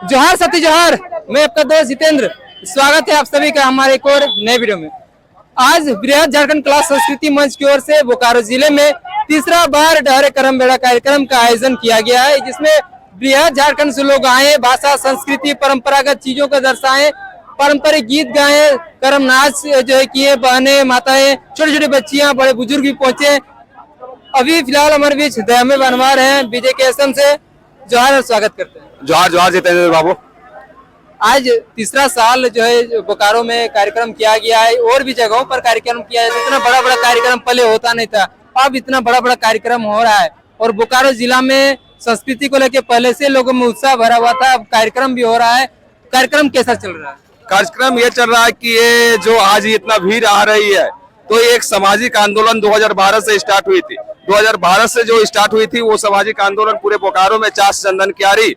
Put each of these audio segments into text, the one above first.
जोहार सती जोहार। मैं आपका दोस्त जितेंद्र। स्वागत है आप सभी का हमारे एक और नए वीडियो में। आज बृहद झारखंड कला संस्कृति मंच की ओर से बोकारो जिले में तीसरा बार डहरे करम बेड़ा कार्यक्रम का आयोजन किया गया है, जिसमें बृहद झारखंड से लोग आए, भाषा संस्कृति परंपरागत चीजों को दर्शाए, पारंपरिक गीत गाए, करम नाच जो है किए, बहने माताएं, छोटी छोटी बच्चियां, बड़े बुजुर्ग भी पहुंचे। अभी फिलहाल हमारे बीच दयामे बनवार हैं विजय के एसएम से। जोहार और स्वागत करते हैं। जोहार जोहार जितेंद्र बाबू। आज तीसरा साल जो है बोकारो में कार्यक्रम किया गया है, और भी जगहों पर कार्यक्रम किया है। इतना बड़ा बड़ा कार्यक्रम पहले होता नहीं था, अब इतना बड़ा बड़ा कार्यक्रम हो रहा है। और बोकारो जिला में संस्कृति को लेकर पहले से लोगों में उत्साह भरा हुआ था, अब कार्यक्रम भी हो रहा है। कार्यक्रम कैसा चल रहा है? कार्यक्रम ये चल रहा है कि ये जो आज इतना भीड़ आ रही है, तो ये एक सामाजिक आंदोलन 2012 से स्टार्ट हुई थी। 2012 से जो स्टार्ट हुई थी वो सामाजिक आंदोलन पूरे बोकारो में चास चंदन क्यारी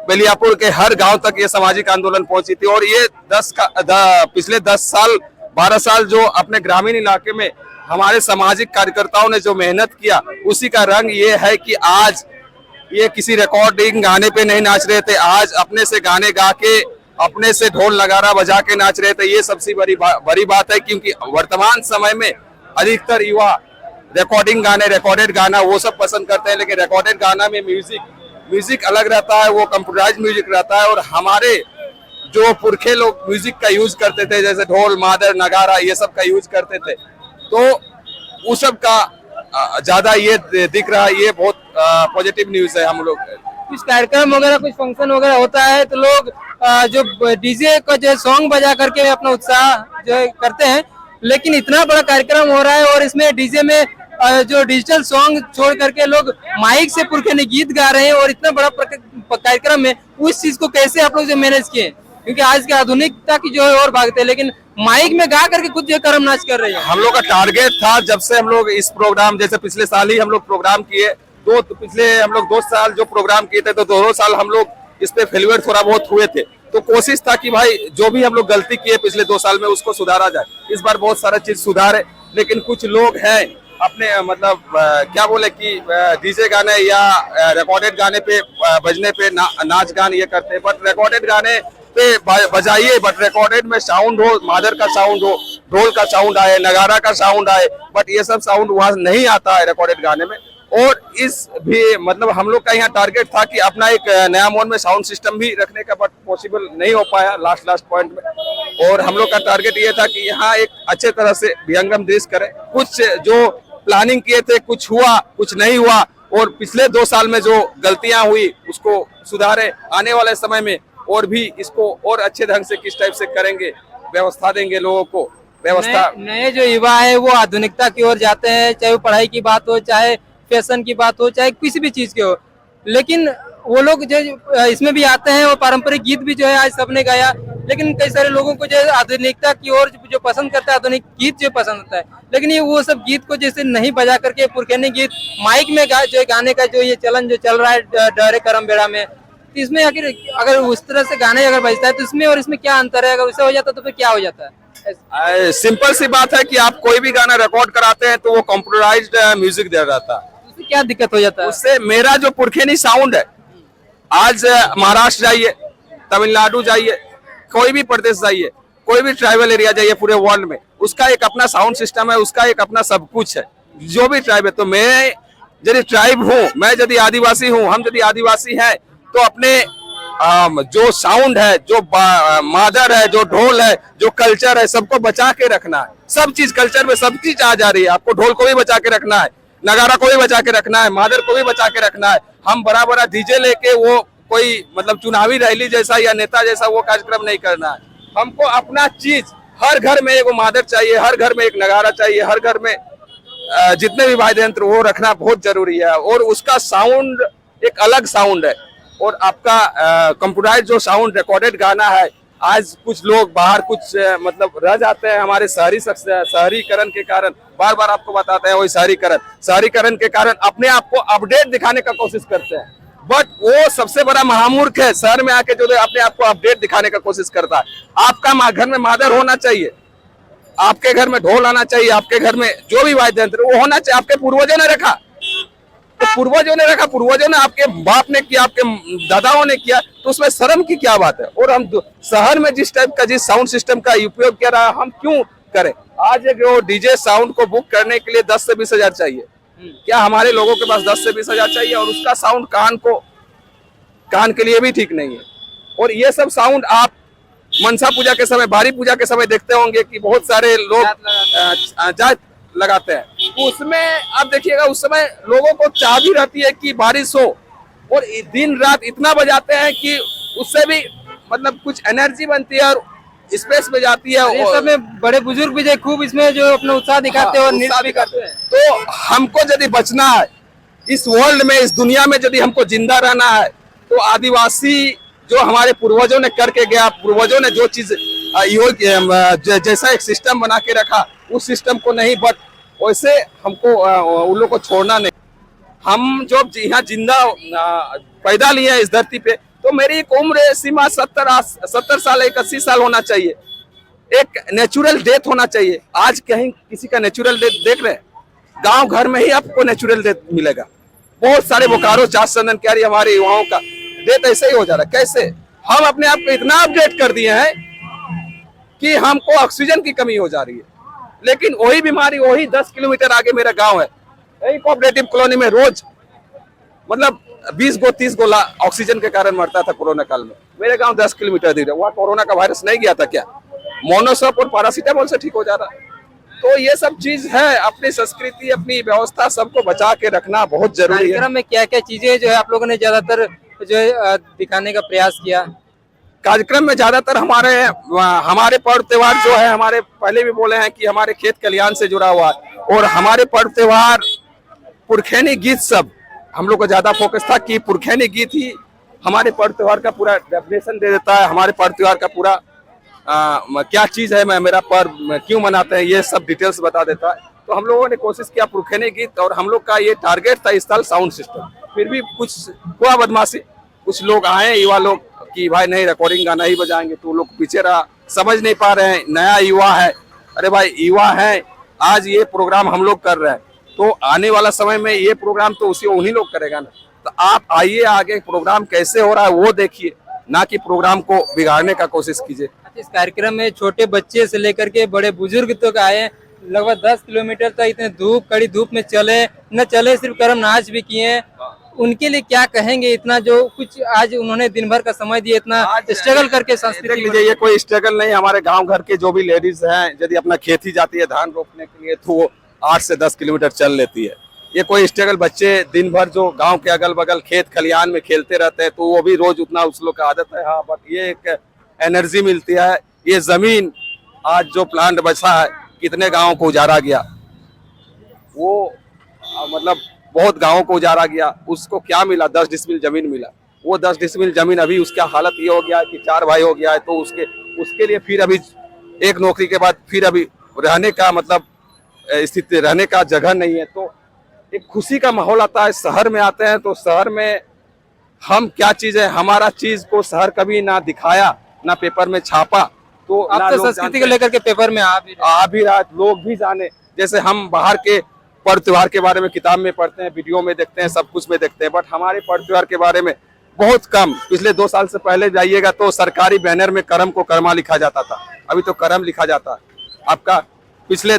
बेलियापुर के हर गांव तक ये सामाजिक आंदोलन पहुंची थी। और ये पिछले 10 साल 12 साल जो अपने ग्रामीण इलाके में हमारे सामाजिक कार्यकर्ताओं ने जो मेहनत किया, उसी का रंग ये है कि आज ये किसी रिकॉर्डिंग गाने पे नहीं नाच रहे थे, आज अपने से गाने गा के, अपने से ढोल नगारा बजा के नाच रहे थे। ये सबसे बड़ी बात है, क्योंकि वर्तमान समय में अधिकतर युवा रिकॉर्डिंग गाने, रिकॉर्डेड गाना वो सब पसंद करते हैं, लेकिन रिकॉर्डेड गाना में म्यूजिक अलग रहता है, वो कंप्यूटराइज म्यूजिक रहता है। और हमारे जो पुरखे लोग म्यूजिक का यूज करते थे, जैसे ढोल मादर नगारा ये सब का यूज करते थे, तो उस सब का ज्यादा ये दिख रहा है। ये बहुत पॉजिटिव न्यूज है। हम लोग कुछ कार्यक्रम वगैरह, कुछ फंक्शन वगैरह होता है तो लोग जो डीजे को जो सॉन्ग बजा करके अपना उत्साह जो है करते हैं, लेकिन इतना बड़ा कार्यक्रम हो रहा है और इसमें डीजे में जो डिजिटल सॉन्ग छोड़ करके लोग माइक से पुरखे ने गीत गा रहे हैं। और इतना बड़ा कार्यक्रम में उस चीज को कैसे आप लोग जो मैनेज किए? क्योंकि आज की आधुनिकता की जो है और भागते हैं, लेकिन माइक में गा करके खुद जो करम नाच कर रहे हैं। हम लोग का टारगेट था, जब से हम लोग इस प्रोग्राम, जैसे पिछले साल ही हम लोग प्रोग्राम किए, पिछले हम लोग 2 साल जो प्रोग्राम किए थे, तो दोनों साल हम लोग इस पे फेलियर थोड़ा बहुत हुए थे। तो कोशिश था कि भाई जो भी हम लोग गलती किए पिछले 2 साल में उसको सुधारा जाए। इस बार बहुत सारा चीज सुधारे, लेकिन कुछ लोग हैं अपने मतलब क्या बोले कि डीजे गाने या रिकॉर्डेड गाने पे बजने पे नाच गान ये करते हैं। बट रिकॉर्डेड गाने पे बजाइए, बट रिकॉर्डेड में साउंड हो, मादर का साउंड हो, ढोल का साउंड आए, नगारा का साउंड आए, बट ये सब साउंड वहां नहीं आता है रिकॉर्डेड गाने में। और इस भी मतलब हम लोग का यहाँ टारगेट था कि अपना एक नया मोड में साउंड सिस्टम भी रखने का, बट पॉसिबल नहीं हो पाया लास्ट पॉइंट में। और हम लोग का टारगेट ये था कि यहाँ एक अच्छे तरह से विहंगम दृश्य करें। कुछ जो प्लानिंग किए थे, कुछ हुआ कुछ नहीं हुआ, और पिछले 2 साल में जो गलतियां हुई उसको सुधारे। आने वाले समय में और भी इसको और अच्छे ढंग से किस टाइप से करेंगे, व्यवस्था देंगे लोगों को। व्यवस्था नए जो युवा है वो आधुनिकता की ओर जाते हैं, चाहे वो पढ़ाई की बात हो, चाहे फैशन की बात हो, चाहे किसी भी चीज की हो, लेकिन वो लोग जो इसमें भी आते हैं। और पारंपरिक गीत भी जो है आज सबने गाया, लेकिन कई सारे लोगों को जो आधुनिकता की ओर जो पसंद करता है, आधुनिक गीत जो पसंद होता है, लेकिन ये वो सब गीत को जैसे नहीं बजा करके पुरखैनी गीत माइक में जो गाने का जो ये चलन जो चल रहा है डहरे करम बेड़ा में, तो इसमें आखिर अगर उस तरह से गाने अगर बजता है तो इसमें और इसमें क्या अंतर है? अगर वैसा हो जाता तो फिर क्या हो जाता है? सिंपल सी बात है कि आप कोई भी गाना रिकॉर्ड कराते हैं तो वो कंप्यूटराइज्ड म्यूजिक दे रहता है। क्या दिक्कत हो जाता है उससे? मेरा जो पुरखेनी साउंड है, आज महाराष्ट्र जाइए, तमिलनाडु जाइए, कोई भी प्रदेश जाइए, कोई भी ट्राइबल एरिया जाइए पूरे वर्ल्ड में, उसका एक अपना साउंड सिस्टम है, उसका एक अपना सब कुछ है। जो भी ट्राइब है, तो मैं यदि ट्राइब हूँ, मैं यदि आदिवासी हूँ, हम यदि आदिवासी हैं, तो अपने जो साउंड है, जो मादर है, जो ढोल है, जो कल्चर है, सबको बचा के रखना है। सब चीज कल्चर में सब चीज आ जा रही है। आपको ढोल को भी बचा के रखना है, नगारा को भी बचा के रखना है, मादर को भी बचा के रखना है। हम बड़ा डीजे लेके वो कोई मतलब चुनावी रैली जैसा या नेता जैसा वो कार्यक्रम नहीं करना है। हमको अपना चीज, हर घर में एक मादर चाहिए, हर घर में एक नगारा चाहिए, हर घर में जितने भी वाद्य यंत्र वो रखना बहुत जरूरी है। और उसका साउंड एक अलग साउंड है। और आपका कंप्यूटराइज जो साउंड रिकॉर्डेड गाना है, आज कुछ लोग बाहर कुछ मतलब रह जाते हैं हमारे शहरीकरण के कारण। बार बार आपको बताते हैं वही शहरीकरण के कारण अपने आप को अपडेट दिखाने का कोशिश करते हैं, बट वो सबसे बड़ा महामूर्ख है। शहर में आके जो अपने आप को अपडेट दिखाने का कोशिश करता है। आपका घर में मादर होना चाहिए, आपके घर में ढोल आना चाहिए, आपके घर में जो भी वाद्य यंत्र वो होना चाहिए। आपके पूर्वजों ने रखा, तो पूर्वजों ने रखा, पूर्वजों ने, आपके बाप ने किया, आपके दादाओं ने किया, तो उसमें शर्म की क्या बात है। और हम शहर में जिस टाइप का, जिस साउंड सिस्टम का उपयोग कर रहा है, हम क्यों करें। आज एक डीजे साउंड को बुक करने के लिए 10 से 20 हजार चाहिए। क्या हमारे लोगों के पास 10 से 20 हजार चाहिए? और उसका साउंड कान के लिए भी ठीक नहीं है। और ये सब साउंड आप मनसा पूजा के समय, भारी पूजा के समय देखते होंगे कि बहुत सारे लोग जात लगाते हैं, तो उसमें आप देखिएगा उस समय लोगों को चाह भी रहती है कि बारिश हो, और दिन रात इतना बजाते हैं कि उससे भी मतलब कुछ एनर्जी बनती है और स्पेस में जाती है। ये सब में बड़े बुजुर्ग भी जो खूब इसमें जो अपना उत्साह दिखाते हैं और नृत्य भी करते हैं। तो हमको यदि बचना है इस वर्ल्ड में, इस दुनिया में, यदि हमको जिंदा रहना है, तो आदिवासी जो हमारे पूर्वजों ने करके गया, पूर्वजों ने जो चीज जैसा एक सिस्टम बना के रखा, उस सिस्टम को नहीं, बट वैसे हमको उन लोगों को छोड़ना नहीं। हम जो यहाँ जिंदा पैदा लिए हैं इस धरती पे, तो मेरी एक उम्र सीमा 70 साल, 80 साल होना चाहिए। एक नेचुरल डेथ होना चाहिए। आज कहीं किसी का नेचुरल डेथ देख रहे हैं? गांव घर में ही आपको नेचुरल डेथ मिलेगा। बहुत सारे बोकारो, चास चंदन कैरी हमारे युवाओं का डेथ ऐसे ही हो जा रहा है। कैसे? हम अपने आप को इतना अपडेट कर दिए हैं कि हमको ऑक्सीजन की कमी हो जा रही है, लेकिन वही बीमारी वही 10 किलोमीटर आगे मेरा गांव है, यही कोऑपरेटिव कॉलोनी में रोज मतलब 20 गो 30 गो ऑक्सीजन के कारण मरता था कोरोना काल में। मेरे गांव 10 किलोमीटर दूर है, वहाँ कोरोना का वायरस नहीं गया था क्या? मोनोसॉप और पैरासीटामोल से ठीक हो जा रहा है। तो ये सब चीज है, अपनी संस्कृति, अपनी व्यवस्था, सबको बचा के रखना बहुत जरूरी है। कार्यक्रम में क्या क्या चीजें जो है आप लोगों ने ज्यादातर जो है दिखाने का प्रयास किया? कार्यक्रम में ज्यादातर हमारे पर्व त्योहार जो है, हमारे पहले भी बोले हैं कि हमारे खेत कल्याण से जुड़ा हुआ है, और हमारे पर्व त्योहार पुरखैनी गीत सब हम लोग को ज्यादा फोकस था कि पुरखैनी गीत ही हमारे पर्व त्योहार का पूरा डेफिनेशन दे देता है। हमारे पर्व त्योहार का पूरा क्या चीज है, मेरा पर्व क्यों मनाते हैं, ये सब डिटेल्स बता देता है। तो हम लोगों ने कोशिश किया पुरखैनी गीत, और हम लोग का ये टारगेट था इस साल साउंड सिस्टम। फिर भी कुछ हुआ बदमाशी, कुछ लोग आए युवा लोग कि भाई नहीं रिकॉर्डिंग गाना ही बजाएंगे, तो लोग पीछे रहा, समझ नहीं पा रहे हैं। नया युवा है, अरे भाई युवा है, आज ये प्रोग्राम हम लोग कर रहे हैं, तो आने वाला समय में ये प्रोग्राम तो उन्हीं लोग करेगा ना। तो आप आइए आगे, प्रोग्राम कैसे हो रहा है वो देखिए, ना कि प्रोग्राम को बिगाड़ने का कोशिश कीजिए। इस कार्यक्रम में छोटे बच्चे से लेकर के बड़े बुजुर्ग तक आए, लगभग 10 किलोमीटर तक इतने कड़ी धूप में चले, सिर्फ कर्म नाच भी किए। उनके लिए क्या कहेंगे? इतना जो कुछ आज उन्होंने दिन भर का समय दिया, इतना स्ट्रगल करके संस्कृति लीजिए। ये कोई स्ट्रगल नहीं, हमारे गांव घर के जो भी लेडीज हैं, यदि अपना खेती जाती है धान रोपने के लिए, तो वो 8 से 10 किलोमीटर चल लेती है। ये कोई स्ट्रगल, बच्चे दिन भर जो गांव के अगल बगल खेत खलियान में खेलते रहते हैं, तो वो भी रोज उतना उस लोग का आदत है। हाँ, बट ये एक एनर्जी मिलती है। ये जमीन आज जो प्लांट बचा है, कितने गाँव को उजाड़ा गया, वो मतलब बहुत गाँवों को उजाड़ा गया। उसको क्या मिला? 10 डिसमिल जमीन मिला। वो 10 डिसमिल जमीन अभी उसका हालत ये हो गया है कि 4 भाई हो गया है, तो उसके लिए फिर अभी एक नौकरी के बाद फिर अभी रहने का मतलब स्थिति, रहने का जगह नहीं है। तो एक खुशी का माहौल आता है। शहर में आते हैं तो शहर में हम क्या चीज है, हमारा चीज को शहर कभी ना दिखाया, ना पेपर में छापा, तो आप तो संस्कृति को लेकर के पेपर में आ भी रहा, लोग भी जाने। जैसे हम बाहर के पर्व त्योहार के बारे में किताब में पढ़ते हैं, वीडियो में देखते हैं, सब कुछ में देखते हैं, बट हमारे पर्व त्योहार के बारे में बहुत कम। पिछले 2 साल से पहले जाइएगा तो सरकारी बैनर में करम को कर्मा लिखा जाता था, अभी तो करम लिखा जाता है आपका। पिछले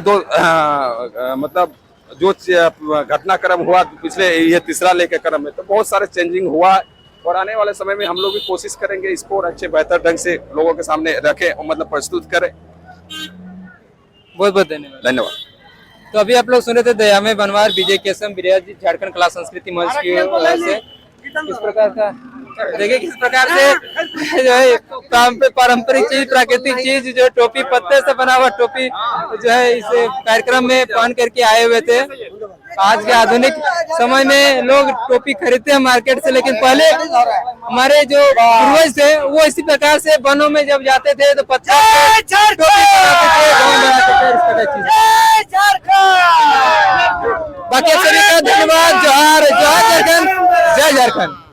मतलब जो घटनाक्रम हुआ पिछले, ये तीसरा लेके क्रम में, तो बहुत सारे चेंजिंग हुआ है। और आने वाले समय में हम लोग भी कोशिश करेंगे इसको और अच्छे बेहतर ढंग से लोगों के सामने रखें और मतलब प्रस्तुत करें। बहुत बहुत धन्यवाद। तो अभी आप लोग सुने थे दयामय बनवार, विजय केशम बिरिया जी, झारखंड कला संस्कृति मंच की ओर से। किस प्रकार का देखिए, किस प्रकार से जो है पारंपरिक चीज, प्राकृतिक चीज, जो टोपी पत्ते से बना हुआ टोपी जो है इस कार्यक्रम में पहन करके आए हुए थे। आज के आधुनिक समय में लोग टोपी खरीदते हैं मार्केट से, लेकिन पहले हमारे जो पूर्वज थे वो इसी प्रकार से वनों में जब जाते थे तो पत्थर टोपी बनाते थे। बाकी सभी का धन्यवाद। जोहार, जय झारखंड, जय झारखंड।